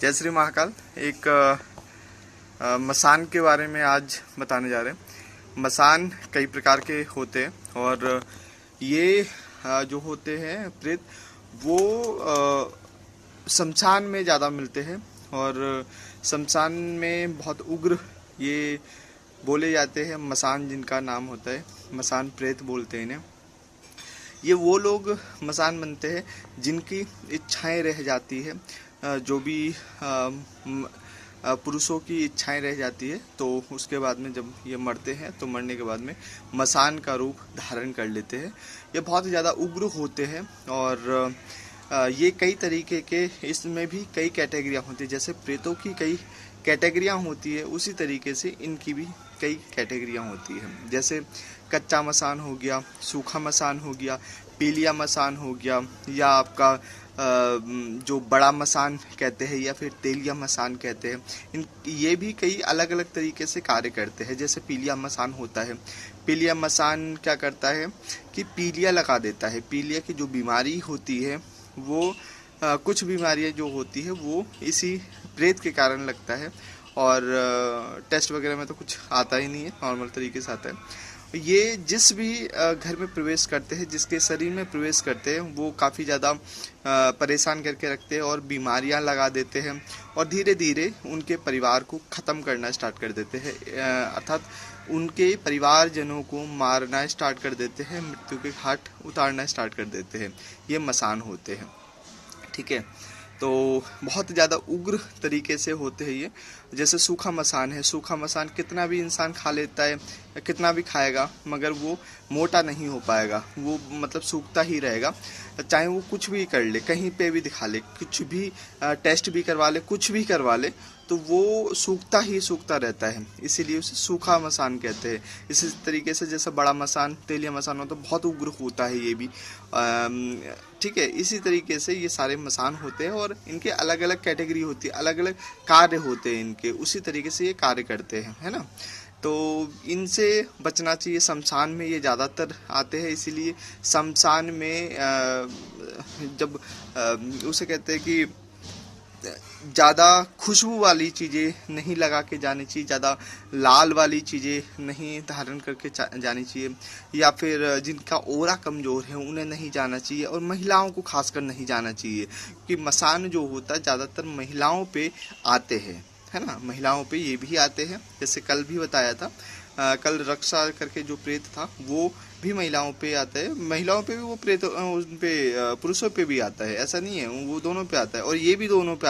जय श्री महाकाल। एक मसान के बारे में आज बताने जा रहे हैं। मसान कई प्रकार के होते हैं और ये जो होते हैं प्रेत वो शमशान में ज़्यादा मिलते हैं और शमशान में बहुत उग्र ये बोले जाते हैं। मसान जिनका नाम होता है मसान प्रेत बोलते हैं इन्हें। ये वो लोग मसान बनते हैं जिनकी इच्छाएं रह जाती है, जो भी पुरुषों की इच्छाएं रह जाती है, तो उसके बाद में जब ये मरते हैं तो मरने के बाद में मसान का रूप धारण कर लेते हैं। ये बहुत ज़्यादा उग्र होते हैं और ये कई तरीके के, इसमें भी कई कैटेगरियाँ होती है। जैसे प्रेतों की कई कैटेगरियाँ होती है, उसी तरीके से इनकी भी कई कैटेगरियाँ होती है। जैसे कच्चा मसान हो गया, सूखा मसान हो गया, पीलिया मसान हो गया, या आपका जो बड़ा मसान कहते हैं या फिर तेलिया मसान कहते हैं। ये भी कई अलग अलग तरीके से कार्य करते हैं। जैसे पीलिया मसान होता है, पीलिया मसान क्या करता है कि पीलिया लगा देता है। पीलिया की जो बीमारी होती है वो कुछ बीमारियां जो होती है वो इसी प्रेत के कारण लगता है और टेस्ट वगैरह में तो कुछ आता ही नहीं है, नॉर्मल तरीके से आता है। ये जिस भी घर में प्रवेश करते हैं, जिसके शरीर में प्रवेश करते हैं, वो काफ़ी ज़्यादा परेशान करके रखते हैं और बीमारियां लगा देते हैं और धीरे धीरे उनके परिवार को ख़त्म करना स्टार्ट कर देते हैं, अर्थात उनके परिवारजनों को मारना स्टार्ट कर देते हैं, मृत्यु के घाट उतारना स्टार्ट कर देते हैं। ये मसान होते हैं, ठीक है। तो बहुत ज़्यादा उग्र तरीके से होते हैं ये। जैसे सूखा मसान है, सूखा मसान कितना भी इंसान खा लेता है, कितना भी खाएगा, मगर वो मोटा नहीं हो पाएगा, वो मतलब सूखता ही रहेगा। चाहे वो कुछ भी कर ले, कहीं पे भी दिखा ले, कुछ भी टेस्ट भी करवा ले, कुछ भी करवा ले, तो वो सूखता ही सूखता रहता है, इसीलिए उसे सूखा मसान कहते हैं। इसी तरीके से जैसे बड़ा मसान, तेलिया मसान हो तो बहुत उग्र होता है ये भी, ठीक है। इसी तरीके से ये सारे मसान होते हैं और इनके अलग अलग कैटेगरी होती है, अलग अलग कार्य होते हैं इनके, उसी तरीके से ये कार्य करते हैं, है ना। तो इनसे बचना चाहिए। शमशान में ये ज़्यादातर आते हैं, इसीलिए शमशान में जब उसे कहते हैं कि ज़्यादा खुशबू वाली चीज़ें नहीं लगा के जानी चाहिए, ज़्यादा लाल वाली चीज़ें नहीं धारण करके जानी चाहिए, या फिर जिनका ओरा कमज़ोर है उन्हें नहीं जाना चाहिए, और महिलाओं को खासकर नहीं जाना चाहिए, क्योंकि मसान जो होता है ज़्यादातर महिलाओं पे आते हैं, है ना। महिलाओं पे ये भी आते हैं। जैसे कल भी बताया था, कल रक्षा करके जो प्रेत था वो भी महिलाओं पे आता है। महिलाओं पे भी वो प्रेत उन पे पुरुषों पे भी आता है, ऐसा नहीं है, वो दोनों पे आता है और ये भी दोनों पे